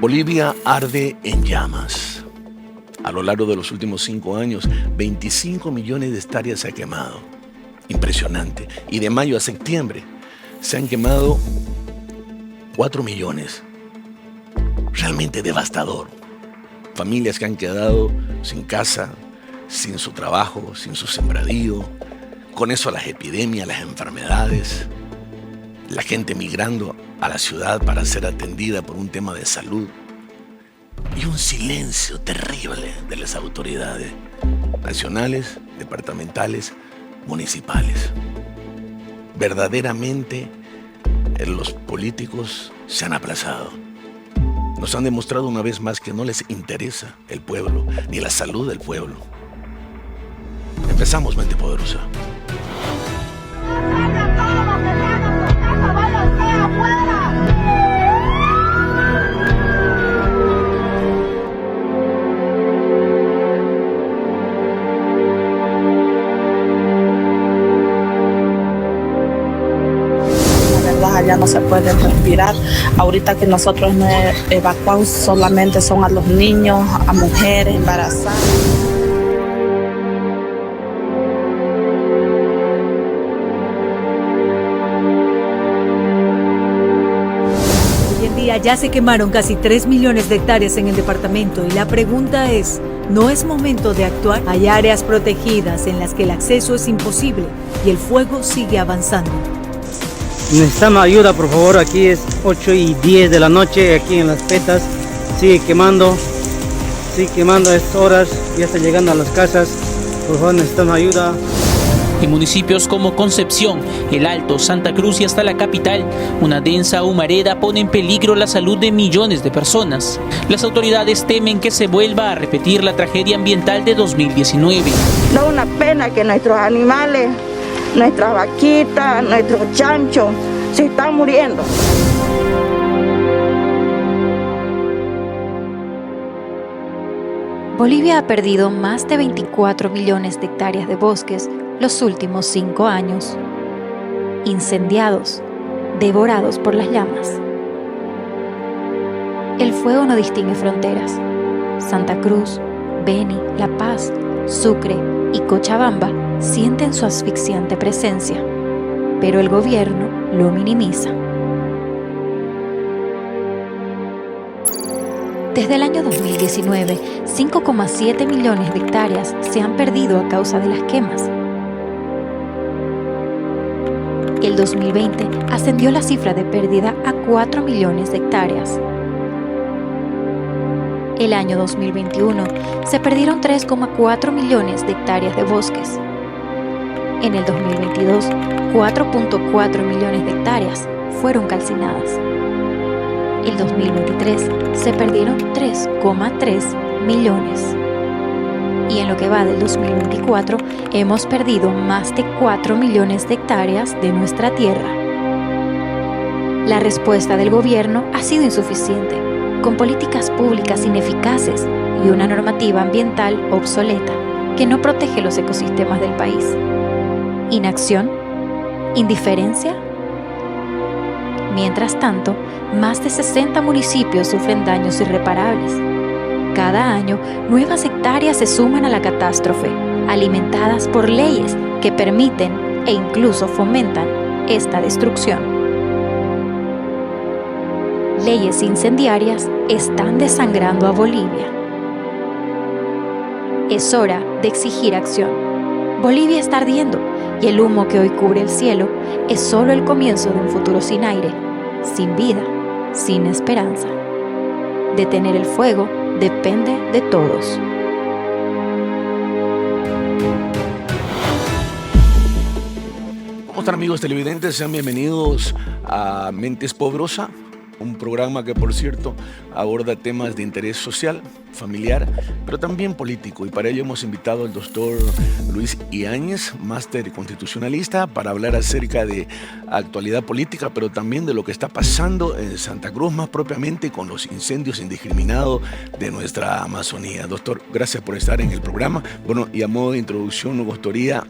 Bolivia arde en llamas. A lo largo de los últimos 5 años, 25 millones de hectáreas se ha quemado. Impresionante. Y de mayo a septiembre se han quemado 4 millones. Realmente devastador. Familias que han quedado sin casa, sin su trabajo, sin su sembradío. Con eso las epidemias, las enfermedades. La gente migrando a la ciudad para ser atendida por un tema de salud. Y un silencio terrible de las autoridades nacionales, departamentales, municipales. Verdaderamente los políticos se han aplazado. Nos han demostrado una vez más que no les interesa el pueblo, ni la salud del pueblo. Empezamos, Mente Poderosa. Ya no se puede respirar. Ahorita que nosotros nos evacuamos solamente son a los niños, a mujeres embarazadas. Hoy en día ya se quemaron casi 3 millones de hectáreas en el departamento y la pregunta es, ¿no es momento de actuar? Hay áreas protegidas en las que el acceso es imposible y el fuego sigue avanzando. Necesitamos ayuda, por favor. Aquí es 8:10 de la noche, aquí en Las Petas. Sigue quemando a estas horas. Ya está llegando a las casas. Por favor, necesitamos ayuda. En municipios como Concepción, El Alto, Santa Cruz y hasta la capital, una densa humareda pone en peligro la salud de millones de personas. Las autoridades temen que se vuelva a repetir la tragedia ambiental de 2019. No, una pena que nuestros animales, nuestras vaquitas, nuestros chanchos se están muriendo. Bolivia ha perdido más de 24 millones de hectáreas de bosques los últimos 5 años, incendiados, devorados por las llamas. El fuego no distingue fronteras. Santa Cruz, Beni, La Paz, Sucre y Cochabamba sienten su asfixiante presencia, pero el gobierno lo minimiza. Desde el año 2019, 5,7 millones de hectáreas se han perdido a causa de las quemas. El 2020 ascendió la cifra de pérdida a 4 millones de hectáreas. El año 2021 se perdieron 3,4 millones de hectáreas de bosques. En el 2022, 4,4 millones de hectáreas fueron calcinadas. El 2023 se perdieron 3,3 millones. Y en lo que va del 2024, hemos perdido más de 4 millones de hectáreas de nuestra tierra. La respuesta del gobierno ha sido insuficiente, con políticas públicas ineficaces y una normativa ambiental obsoleta que no protege los ecosistemas del país. ¿Inacción? ¿Indiferencia? Mientras tanto, más de 60 municipios sufren daños irreparables. Cada año, nuevas hectáreas se suman a la catástrofe, alimentadas por leyes que permiten e incluso fomentan esta destrucción. Leyes incendiarias están desangrando a Bolivia. Es hora de exigir acción. Bolivia está ardiendo y el humo que hoy cubre el cielo es solo el comienzo de un futuro sin aire, sin vida, sin esperanza. Detener el fuego depende de todos. ¿Cómo están, amigos televidentes? Sean bienvenidos a Mentes Poderosa, un programa que, por cierto, aborda temas de interés social, familiar, pero también político. Y para ello hemos invitado al doctor Luis Yáñez, máster constitucionalista, para hablar acerca de actualidad política, pero también de lo que está pasando en Santa Cruz, más propiamente con los incendios indiscriminados de nuestra Amazonía. Doctor, gracias por estar en el programa. Bueno, y a modo de introducción, me gustaría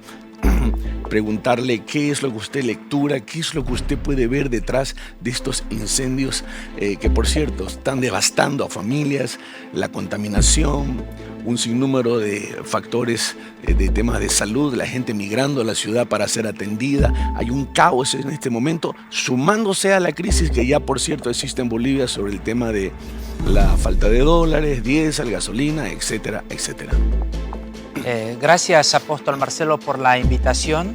preguntarle qué es lo que usted lectura, qué es lo que usted puede ver detrás de estos incendios que, por cierto, están devastando a familias, la contaminación, un sinnúmero de factores de temas de salud, la gente migrando a la ciudad para ser atendida. Hay un caos en este momento, sumándose a la crisis que ya, por cierto, existe en Bolivia sobre el tema de la falta de dólares, diésel, gasolina, etcétera, etcétera. Gracias, Apóstol Marcelo, por la invitación.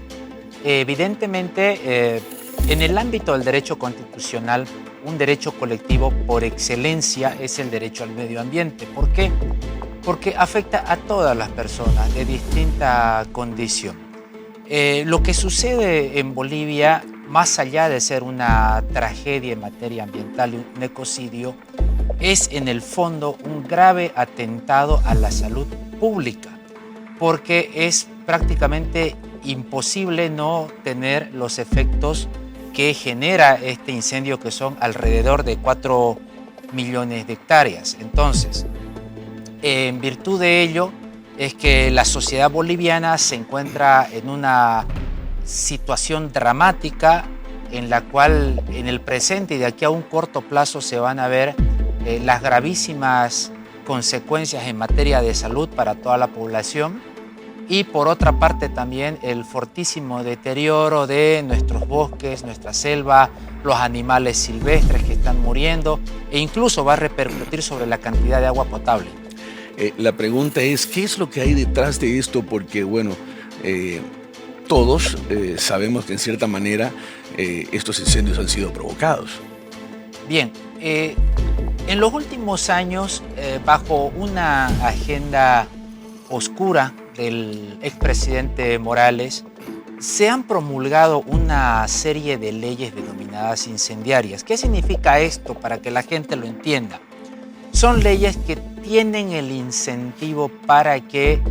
Evidentemente, en el ámbito del derecho constitucional, un derecho colectivo por excelencia es el derecho al medio ambiente. ¿Por qué? Porque afecta a todas las personas de distinta condición. Lo que sucede en Bolivia, más allá de ser una tragedia en materia ambiental y un ecocidio, es en el fondo un grave atentado a la salud pública, porque es prácticamente imposible no tener los efectos que genera este incendio, que son alrededor de 4 millones de hectáreas. Entonces, en virtud de ello, es que la sociedad boliviana se encuentra en una situación dramática en la cual en el presente y de aquí a un corto plazo se van a ver las gravísimas consecuencias en materia de salud para toda la población, y por otra parte también el fortísimo deterioro de nuestros bosques, nuestra selva, los animales silvestres que están muriendo, e incluso va a repercutir sobre la cantidad de agua potable. La pregunta es, ¿qué es lo que hay detrás de esto? Porque, bueno, todos sabemos que en cierta manera estos incendios han sido provocados. Bien, en los últimos años, bajo una agenda oscura del expresidente Morales, se han promulgado una serie de leyes denominadas incendiarias. ¿Qué significa esto para que la gente lo entienda? Son leyes que tienen el incentivo para que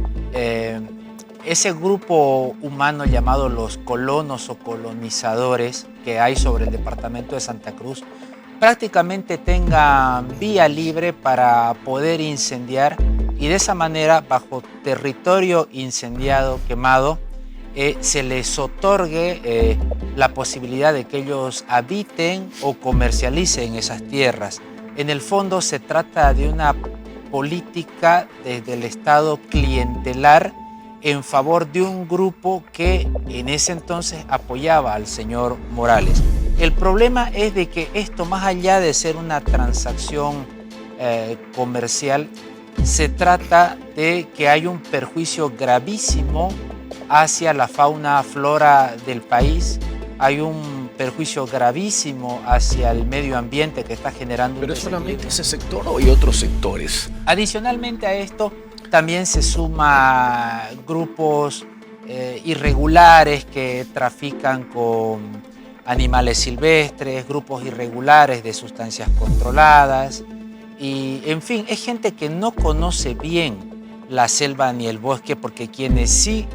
ese grupo humano llamado los colonos o colonizadores que hay sobre el departamento de Santa Cruz prácticamente tengan vía libre para poder incendiar, y de esa manera, bajo territorio incendiado, quemado, se les otorgue la posibilidad de que ellos habiten o comercialicen esas tierras. En el fondo se trata de una política desde el Estado clientelar en favor de un grupo que en ese entonces apoyaba al señor Morales. El problema es de que esto, más allá de ser una transacción comercial, se trata de que hay un perjuicio gravísimo hacia la fauna, flora del país, hay un perjuicio gravísimo hacia el medio ambiente que está generando. ¿Pero es solamente ese sector o hay otros sectores? Adicionalmente a esto, también se suma grupos irregulares que trafican con animales silvestres, grupos irregulares de sustancias controladas. Y, en fin, es gente que no conoce bien la selva ni el bosque, porque quienes sí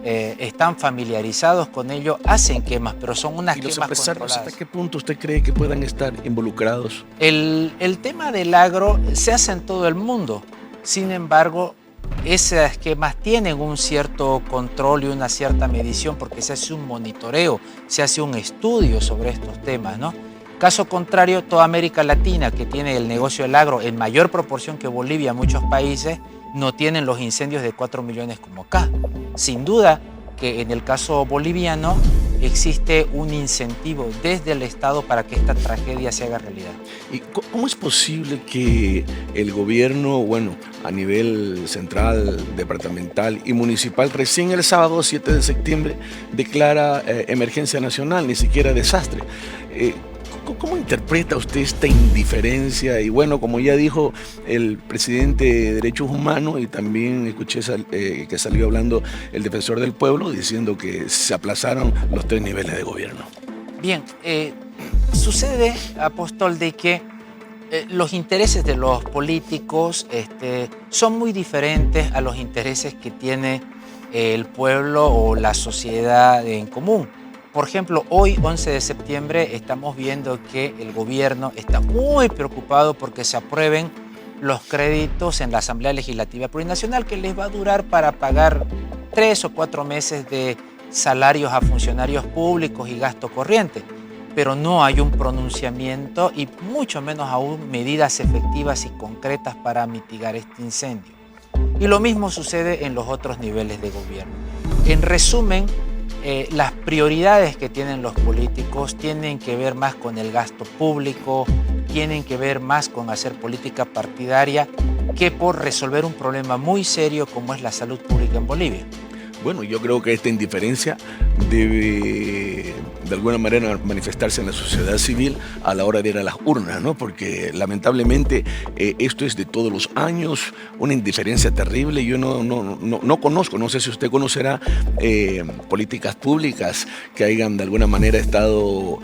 están familiarizados con ello hacen quemas, pero son unas quemas controladas. ¿Hasta qué punto usted cree que puedan estar involucrados? El tema del agro se hace en todo el mundo. Sin embargo, esas quemas tienen un cierto control y una cierta medición, porque se hace un monitoreo, se hace un estudio sobre estos temas, ¿no? Caso contrario, toda América Latina, que tiene el negocio del agro en mayor proporción que Bolivia, muchos países no tienen los incendios de 4 millones como acá. Sin duda que en el caso boliviano existe un incentivo desde el Estado para que esta tragedia se haga realidad. ¿Y cómo es posible que el gobierno, bueno, a nivel central, departamental y municipal, recién el sábado 7 de septiembre declara emergencia nacional, ni siquiera desastre? ¿Cómo interpreta usted esta indiferencia? Y bueno, como ya dijo el presidente de Derechos Humanos, y también escuché que salió hablando el defensor del pueblo, diciendo que se aplazaron los 3 niveles de gobierno. Bien, sucede, Apóstol, de que los intereses de los políticos son muy diferentes a los intereses que tiene el pueblo o la sociedad en común. Por ejemplo, hoy, 11 de septiembre, estamos viendo que el gobierno está muy preocupado porque se aprueben los créditos en la Asamblea Legislativa Plurinacional, que les va a durar para pagar 3 o 4 meses de salarios a funcionarios públicos y gasto corriente, pero no hay un pronunciamiento y mucho menos aún medidas efectivas y concretas para mitigar este incendio. Y lo mismo sucede en los otros niveles de gobierno. En resumen, las prioridades que tienen los políticos tienen que ver más con el gasto público, tienen que ver más con hacer política partidaria que por resolver un problema muy serio como es la salud pública en Bolivia. Bueno, yo creo que esta indiferencia debe de alguna manera manifestarse en la sociedad civil a la hora de ir a las urnas, ¿no? Porque lamentablemente esto es de todos los años, una indiferencia terrible. Yo no conozco, no sé si usted conocerá políticas públicas que hayan de alguna manera estado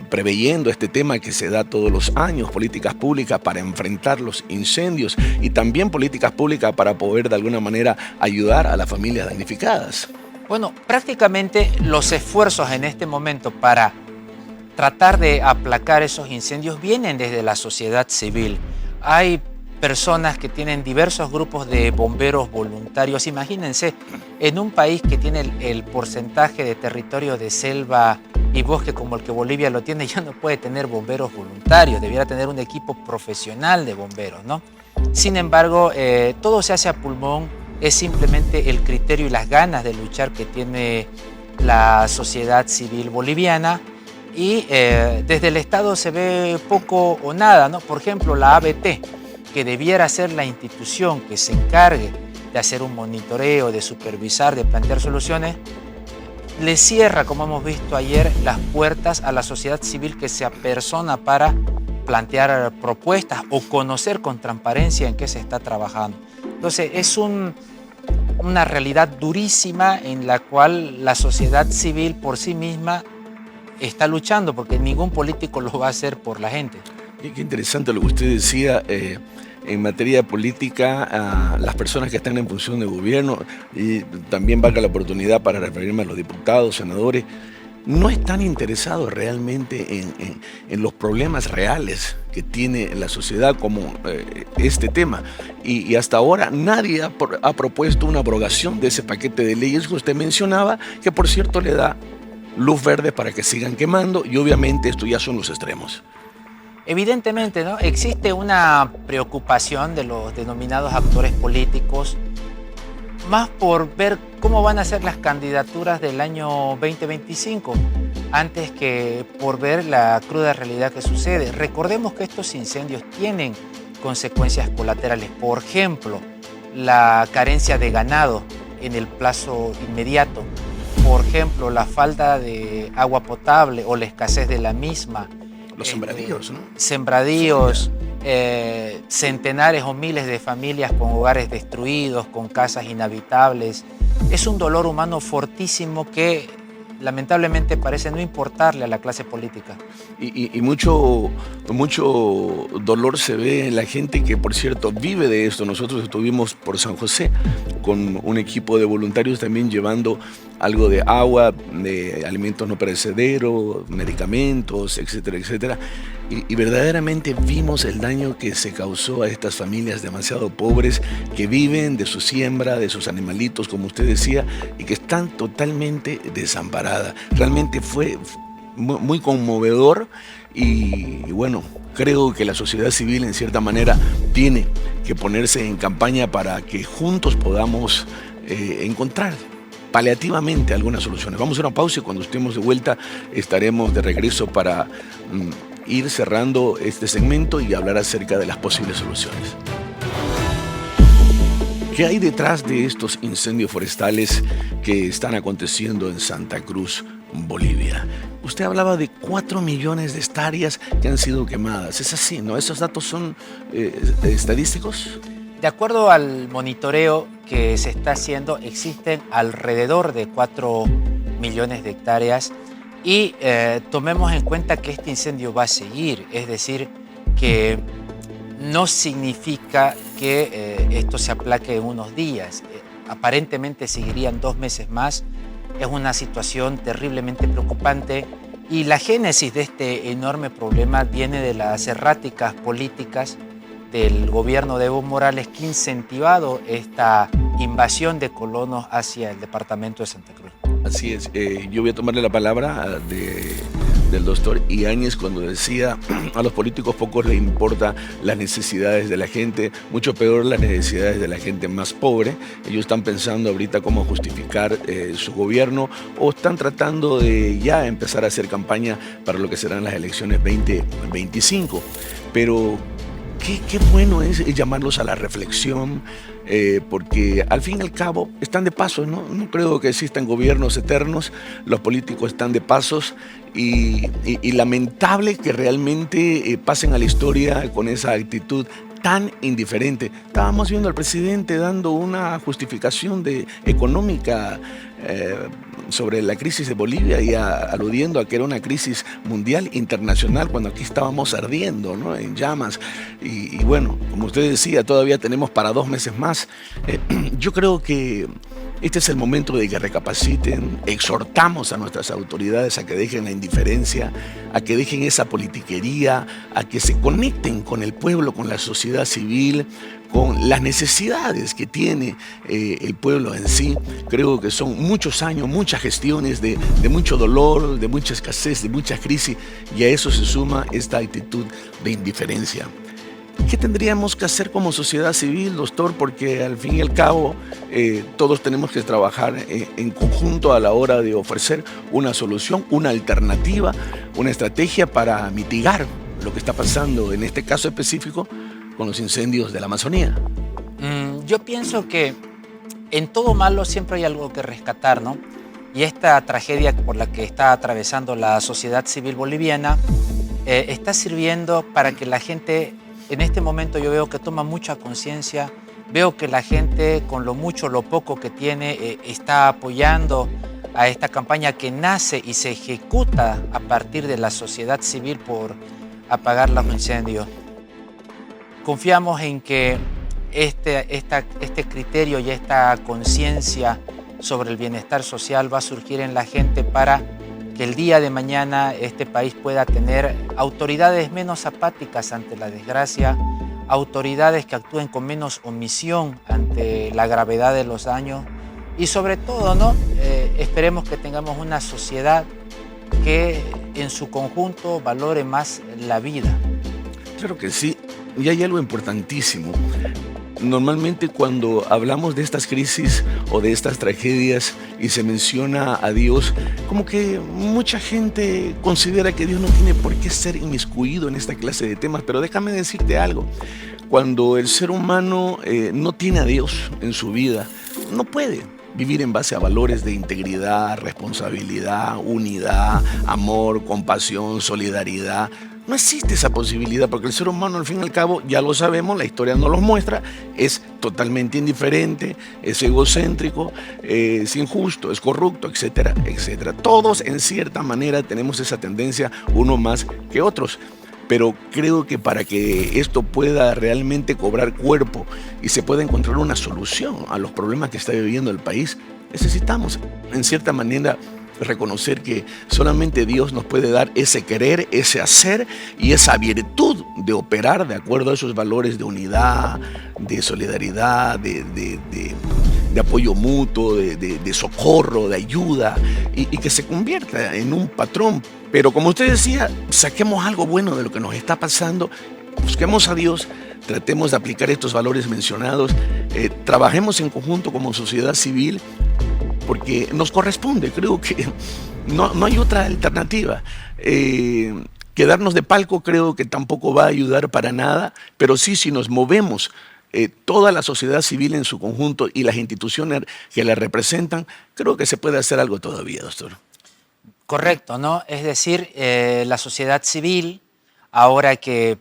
preveyendo este tema que se da todos los años, políticas públicas para enfrentar los incendios y también políticas públicas para poder de alguna manera ayudar a las familias damnificadas. Bueno, prácticamente los esfuerzos en este momento para tratar de aplacar esos incendios vienen desde la sociedad civil. Hay personas que tienen diversos grupos de bomberos voluntarios. Imagínense, en un país que tiene el porcentaje de territorio de selva y bosque como el que Bolivia lo tiene, ya no puede tener bomberos voluntarios, debiera tener un equipo profesional de bomberos, ¿no? Sin embargo, todo se hace a pulmón. Es simplemente el criterio y las ganas de luchar que tiene la sociedad civil boliviana y desde el Estado se ve poco o nada, ¿no? Por ejemplo, la ABT, que debiera ser la institución que se encargue de hacer un monitoreo, de supervisar, de plantear soluciones, le cierra, como hemos visto ayer, las puertas a la sociedad civil que se apersona para plantear propuestas o conocer con transparencia en qué se está trabajando. Entonces, es una realidad durísima en la cual la sociedad civil por sí misma está luchando, porque ningún político lo va a hacer por la gente. Qué interesante lo que usted decía. En materia política, las personas que están en función de gobierno, y también valga la oportunidad para referirme a los diputados, senadores, no están interesados realmente en los problemas reales que tiene la sociedad como este tema. Y hasta ahora nadie ha propuesto una abrogación de ese paquete de leyes que usted mencionaba, que por cierto le da luz verde para que sigan quemando, y obviamente esto ya son los extremos. Evidentemente, ¿no? Existe una preocupación de los denominados actores políticos más por ver cómo van a ser las candidaturas del año 2025, antes que por ver la cruda realidad que sucede. Recordemos que estos incendios tienen consecuencias colaterales. Por ejemplo, la carencia de ganado en el plazo inmediato. Por ejemplo, la falta de agua potable o la escasez de la misma. Los sembradíos, ¿no? Sembradíos, centenares o miles de familias con hogares destruidos, con casas inhabitables. Es un dolor humano fortísimo que lamentablemente parece no importarle a la clase política. Y mucho dolor se ve en la gente que, por cierto, vive de esto. Nosotros estuvimos por San José con un equipo de voluntarios también llevando algo de agua, de alimentos no perecederos, medicamentos, etcétera, etcétera. Y verdaderamente vimos el daño que se causó a estas familias demasiado pobres que viven de su siembra, de sus animalitos, como usted decía, y que están totalmente desamparadas. Realmente fue muy conmovedor y bueno, creo que la sociedad civil en cierta manera tiene que ponerse en campaña para que juntos podamos encontrar paliativamente algunas soluciones. Vamos a una pausa y cuando estemos de vuelta estaremos de regreso para ir cerrando este segmento y hablar acerca de las posibles soluciones. ¿Qué hay detrás de estos incendios forestales que están aconteciendo en Santa Cruz, Bolivia? Usted hablaba de 4 millones de hectáreas que han sido quemadas. ¿Es así, no? ¿Esos datos son estadísticos? De acuerdo al monitoreo que se está haciendo, existen alrededor de 4 millones de hectáreas y tomemos en cuenta que este incendio va a seguir, es decir, que no significa que esto se aplaque en unos días. Aparentemente seguirían 2 meses más. Es una situación terriblemente preocupante y la génesis de este enorme problema viene de las erráticas políticas del gobierno de Evo Morales, que ha incentivado esta invasión de colonos hacia el departamento de Santa Cruz. Así es. Yo voy a tomarle la palabra del doctor Yáñez cuando decía a los políticos pocos les importa las necesidades de la gente, mucho peor las necesidades de la gente más pobre. Ellos están pensando ahorita cómo justificar su gobierno o están tratando de ya empezar a hacer campaña para lo que serán las elecciones 2025. Pero qué bueno es llamarlos a la reflexión, porque al fin y al cabo están de paso, ¿no? No creo que existan gobiernos eternos, los políticos están de pasos y lamentable que realmente pasen a la historia con esa actitud tan indiferente. Estábamos viendo al presidente dando una justificación económica sobre la crisis de Bolivia y aludiendo a que era una crisis mundial, internacional, cuando aquí estábamos ardiendo, ¿no? En llamas. Y bueno, como usted decía, todavía tenemos para 2 meses más. Yo creo que este es el momento de que recapaciten. Exhortamos a nuestras autoridades a que dejen la indiferencia, a que dejen esa politiquería, a que se conecten con el pueblo, con la sociedad civil, con las necesidades que tiene el pueblo en sí. Creo que son muchos años, muchas gestiones de mucho dolor, de mucha escasez, de mucha crisis, y a eso se suma esta actitud de indiferencia. ¿Qué tendríamos que hacer como sociedad civil, doctor? Porque al fin y al cabo todos tenemos que trabajar en conjunto a la hora de ofrecer una solución, una alternativa, una estrategia para mitigar lo que está pasando, en este caso específico, con los incendios de la Amazonía. Yo pienso que en todo malo siempre hay algo que rescatar, ¿no? Y esta tragedia por la que está atravesando la sociedad civil boliviana está sirviendo para que la gente, en este momento yo veo que toma mucha conciencia, veo que la gente con lo mucho, lo poco que tiene está apoyando a esta campaña que nace y se ejecuta a partir de la sociedad civil por apagar los incendios. Confiamos en que este criterio y esta conciencia sobre el bienestar social va a surgir en la gente para que el día de mañana este país pueda tener autoridades menos apáticas ante la desgracia, autoridades que actúen con menos omisión ante la gravedad de los daños y sobre todo, ¿no? Esperemos que tengamos una sociedad que en su conjunto valore más la vida. Claro que sí. Y hay algo importantísimo. Normalmente cuando hablamos de estas crisis o de estas tragedias y se menciona a Dios, como que mucha gente considera que Dios no tiene por qué ser inmiscuido en esta clase de temas. Pero déjame decirte algo. Cuando el ser humano no tiene a Dios en su vida, no puede vivir en base a valores de integridad, responsabilidad, unidad, amor, compasión, solidaridad. No existe esa posibilidad porque el ser humano, al fin y al cabo, ya lo sabemos, la historia nos lo muestra, es totalmente indiferente, es egocéntrico, es injusto, es corrupto, etcétera, etcétera. Todos, en cierta manera, tenemos esa tendencia, uno más que otros. Pero creo que para que esto pueda realmente cobrar cuerpo y se pueda encontrar una solución a los problemas que está viviendo el país, necesitamos, en cierta manera, reconocer que solamente Dios nos puede dar ese querer, ese hacer y esa virtud de operar de acuerdo a esos valores de unidad, de solidaridad, de apoyo mutuo, de socorro, de ayuda y que se convierta en un patrón. Pero como usted decía, saquemos algo bueno de lo que nos está pasando, busquemos a Dios, tratemos de aplicar estos valores mencionados, trabajemos en conjunto como sociedad civil, porque nos corresponde, creo que no hay otra alternativa. Quedarnos de palco creo que tampoco va a ayudar para nada, pero sí, si nos movemos toda la sociedad civil en su conjunto y las instituciones que la representan, creo que se puede hacer algo todavía, doctor. Correcto, ¿no? Es decir, la sociedad civil, ahora que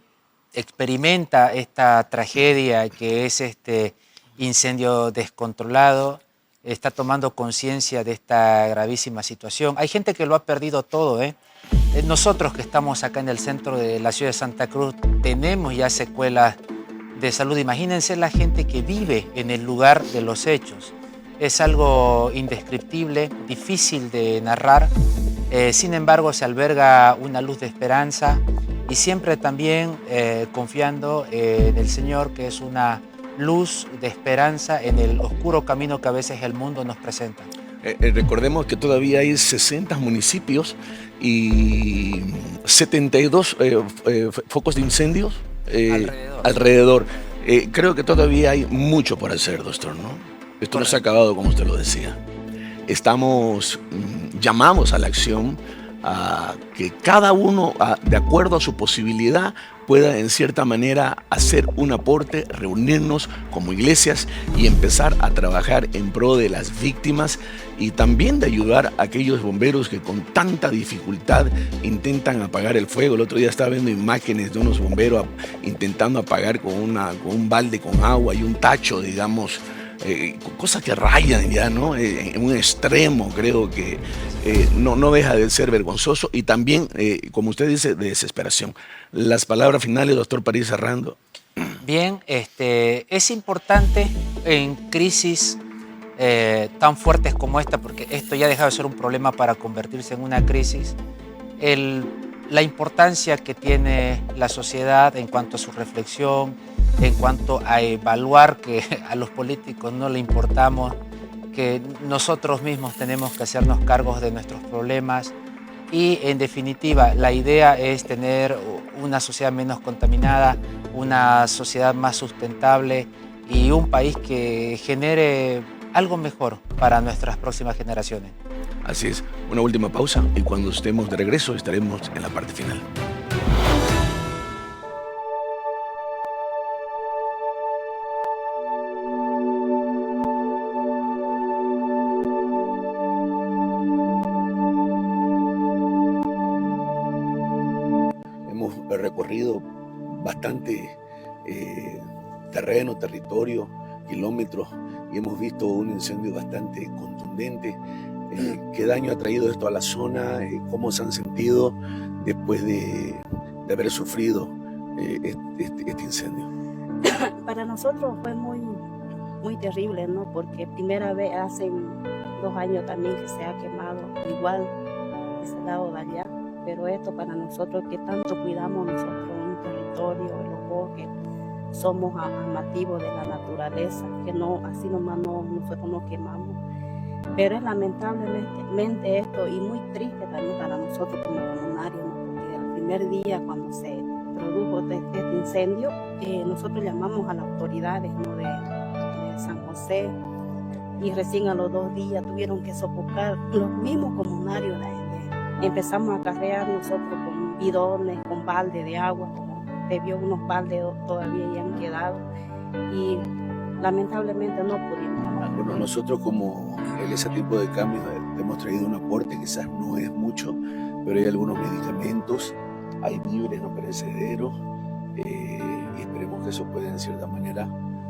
experimenta esta tragedia que es este incendio descontrolado, está tomando conciencia de esta gravísima situación. Hay gente que lo ha perdido todo, ¿eh? Nosotros que estamos acá en el centro de la ciudad de Santa Cruz tenemos ya secuelas de salud. Imagínense la gente que vive en el lugar de los hechos. Es algo indescriptible, difícil de narrar. Sin embargo, se alberga una luz de esperanza y siempre también confiando en el Señor, que es una luz de esperanza en el oscuro camino que a veces el mundo nos presenta. Recordemos que todavía hay 60 municipios y 72 focos de incendios alrededor. Creo que todavía hay mucho por hacer, doctor, ¿no? Esto no se ha acabado, como usted lo decía. Llamamos a la acción, a que cada uno, de acuerdo a su posibilidad, pueda en cierta manera hacer un aporte, reunirnos como iglesias y empezar a trabajar en pro de las víctimas y también de ayudar a aquellos bomberos que con tanta dificultad intentan apagar el fuego. El otro día estaba viendo imágenes de unos bomberos intentando apagar con un balde con agua y un tacho, digamos, cosas que rayan ya, ¿no? En un extremo. Creo que no deja de ser vergonzoso y también, como usted dice, de desesperación. Las palabras finales, doctor París, cerrando. Bien, es importante en crisis tan fuertes como esta, porque esto ya ha dejado de ser un problema para convertirse en una crisis, la importancia que tiene la sociedad en cuanto a su reflexión, en cuanto a evaluar que a los políticos no le importamos, que nosotros mismos tenemos que hacernos cargos de nuestros problemas y, en definitiva, la idea es tener una sociedad menos contaminada, una sociedad más sustentable y un país que genere algo mejor para nuestras próximas generaciones. Así es. Una última pausa y cuando estemos de regreso estaremos en la parte final. Hemos recorrido bastante territorio, kilómetros, y hemos visto un incendio bastante contundente. ¿Qué daño ha traído esto a la zona? ¿Cómo se han sentido después de haber sufrido este incendio? Para nosotros fue muy terrible, ¿no? Porque primera vez hace 2 años también que se ha quemado igual ese lado de allá, pero esto para nosotros que tanto cuidamos nosotros un territorio, los bosques, somos amativos de la naturaleza, que no, así nomás nosotros no quemamos. Pero es lamentablemente esto y muy triste también para nosotros como comunarios, ¿no? Porque el primer día cuando se produjo este incendio, nosotros llamamos a las autoridades, ¿no? de San José, y recién a los 2 días tuvieron que sofocar los mismos comunarios. Empezamos a carrear nosotros con bidones, con balde de agua, como te vio unos baldes todavía ya han quedado, y lamentablemente no pudimos. Bueno, nosotros como ese tipo de cambios hemos traído un aporte, quizás no es mucho, pero hay algunos medicamentos, hay víveres no perecederos, y esperemos que eso pueda en cierta manera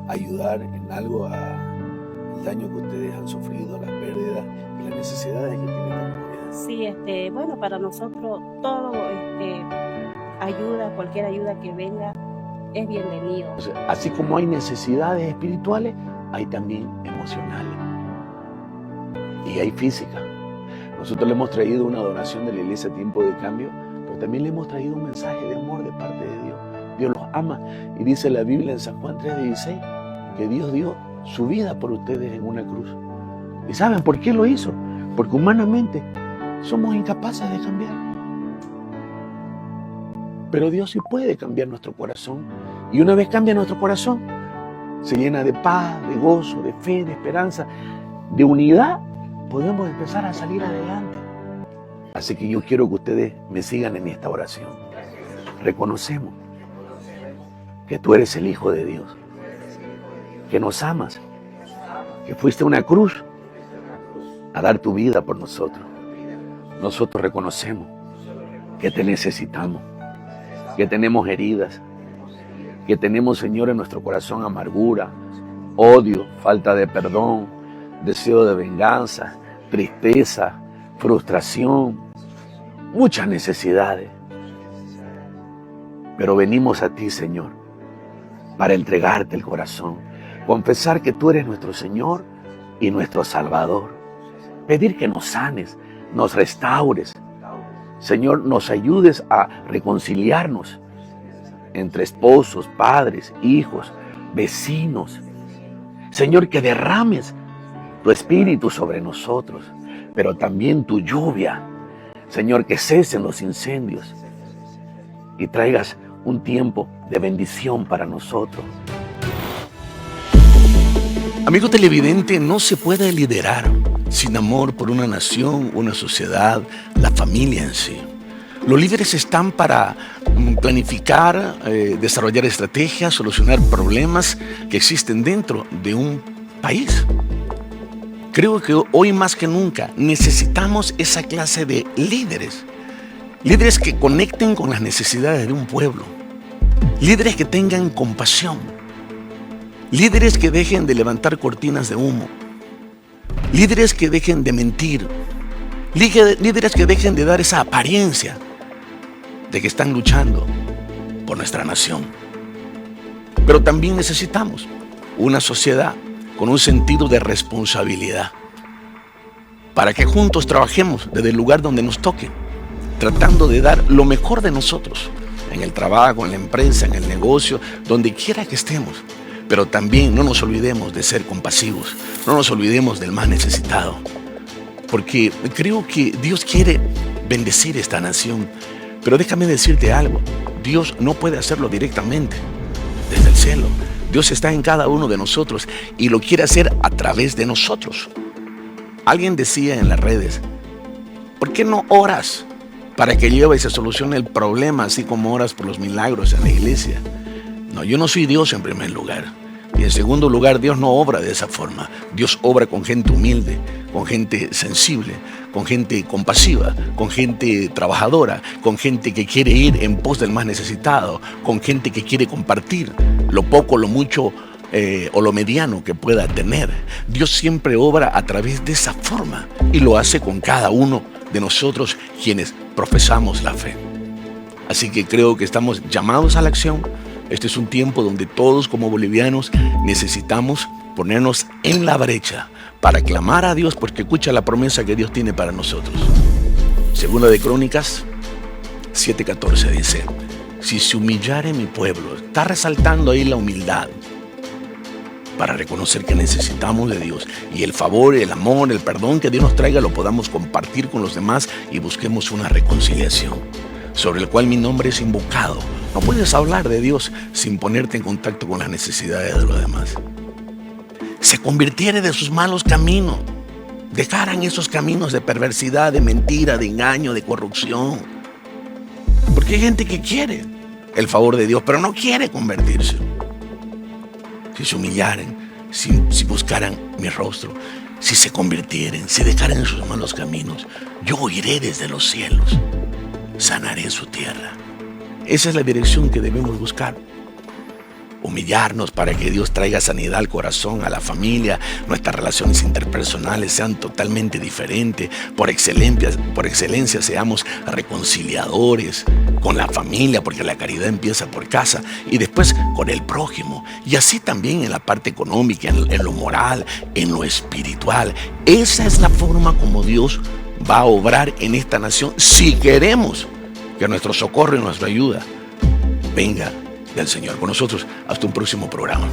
ayudar en algo al daño que ustedes han sufrido, las pérdidas y las necesidades que tienen la comunidad. Sí, bueno, para nosotros todo ayuda, cualquier ayuda que venga es bienvenido. O sea, así como hay necesidades espirituales, hay también emocionales y hay física. Nosotros le hemos traído una donación de la Iglesia Tiempo de Cambio, pero también le hemos traído un mensaje de amor de parte de Dios. Dios los ama y dice la Biblia en San Juan 3:16 que Dios dio su vida por ustedes en una cruz. ¿Y saben por qué lo hizo? Porque humanamente somos incapaces de cambiar. Pero Dios sí puede cambiar nuestro corazón. Y una vez cambia nuestro corazón, se llena de paz, de gozo, de fe, de esperanza, de unidad, podemos empezar a salir adelante. Así que yo quiero que ustedes me sigan en esta oración. Reconocemos que tú eres el Hijo de Dios, que nos amas, que fuiste a una cruz a dar tu vida por nosotros. Nosotros reconocemos que te necesitamos, que tenemos heridas, que tenemos, Señor, en nuestro corazón amargura, odio, falta de perdón, deseo de venganza, tristeza, frustración, muchas necesidades. Pero venimos a ti, Señor, para entregarte el corazón, confesar que tú eres nuestro Señor y nuestro Salvador, pedir que nos sanes, nos restaures, Señor, nos ayudes a reconciliarnos entre esposos, padres, hijos, vecinos. Señor, que derrames tu espíritu sobre nosotros, pero también tu lluvia. Señor, que cesen los incendios y traigas un tiempo de bendición para nosotros. Amigo televidente, no se puede liderar sin amor por una nación, una sociedad, la familia en sí. Los líderes están para planificar, desarrollar estrategias, solucionar problemas que existen dentro de un país. Creo que hoy más que nunca necesitamos esa clase de líderes. Líderes que conecten con las necesidades de un pueblo. Líderes que tengan compasión. Líderes que dejen de levantar cortinas de humo. Líderes que dejen de mentir. Líderes que dejen de dar esa apariencia de que están luchando por nuestra nación. Pero también necesitamos una sociedad con un sentido de responsabilidad para que juntos trabajemos desde el lugar donde nos toque, tratando de dar lo mejor de nosotros en el trabajo, en la empresa, en el negocio, donde quiera que estemos. Pero también no nos olvidemos de ser compasivos, no nos olvidemos del más necesitado, porque creo que Dios quiere bendecir esta nación. Pero déjame decirte algo, Dios no puede hacerlo directamente desde el cielo. Dios está en cada uno de nosotros y lo quiere hacer a través de nosotros. Alguien decía en las redes, ¿por qué no oras para que llueva y se solucione el problema así como oras por los milagros en la iglesia? No, yo no soy Dios en primer lugar. Y en segundo lugar, Dios no obra de esa forma. Dios obra con gente humilde, con gente sensible, con gente compasiva, con gente trabajadora, con gente que quiere ir en pos del más necesitado, con gente que quiere compartir lo poco, lo mucho o lo mediano que pueda tener. Dios siempre obra a través de esa forma y lo hace con cada uno de nosotros quienes profesamos la fe. Así que creo que estamos llamados a la acción. Este es un tiempo donde todos como bolivianos necesitamos ponernos en la brecha para clamar a Dios, porque escucha la promesa que Dios tiene para nosotros. Segunda de Crónicas 7:14 dice, si se humillare mi pueblo, está resaltando ahí la humildad para reconocer que necesitamos de Dios y el favor, el amor, el perdón que Dios nos traiga lo podamos compartir con los demás y busquemos una reconciliación sobre el cual mi nombre es invocado. No puedes hablar de Dios sin ponerte en contacto con las necesidades de los demás. Se convirtiere de sus malos caminos, dejaran esos caminos de perversidad, de mentira, de engaño, de corrupción. Porque hay gente que quiere el favor de Dios, pero no quiere convertirse. Si se humillaren, si buscaran mi rostro, si se convirtieren, si dejaran en sus malos caminos, yo oiré desde los cielos, sanaré su tierra. Esa es la dirección que debemos buscar. Humillarnos para que Dios traiga sanidad al corazón, a la familia, nuestras relaciones interpersonales sean totalmente diferentes. Por excelencia seamos reconciliadores con la familia, porque la caridad empieza por casa y después con el prójimo. Y así también en la parte económica, en lo moral, en lo espiritual. Esa es la forma como Dios va a obrar en esta nación si queremos que nuestro socorro y nuestra ayuda venga del Señor. Con nosotros, hasta un próximo programa.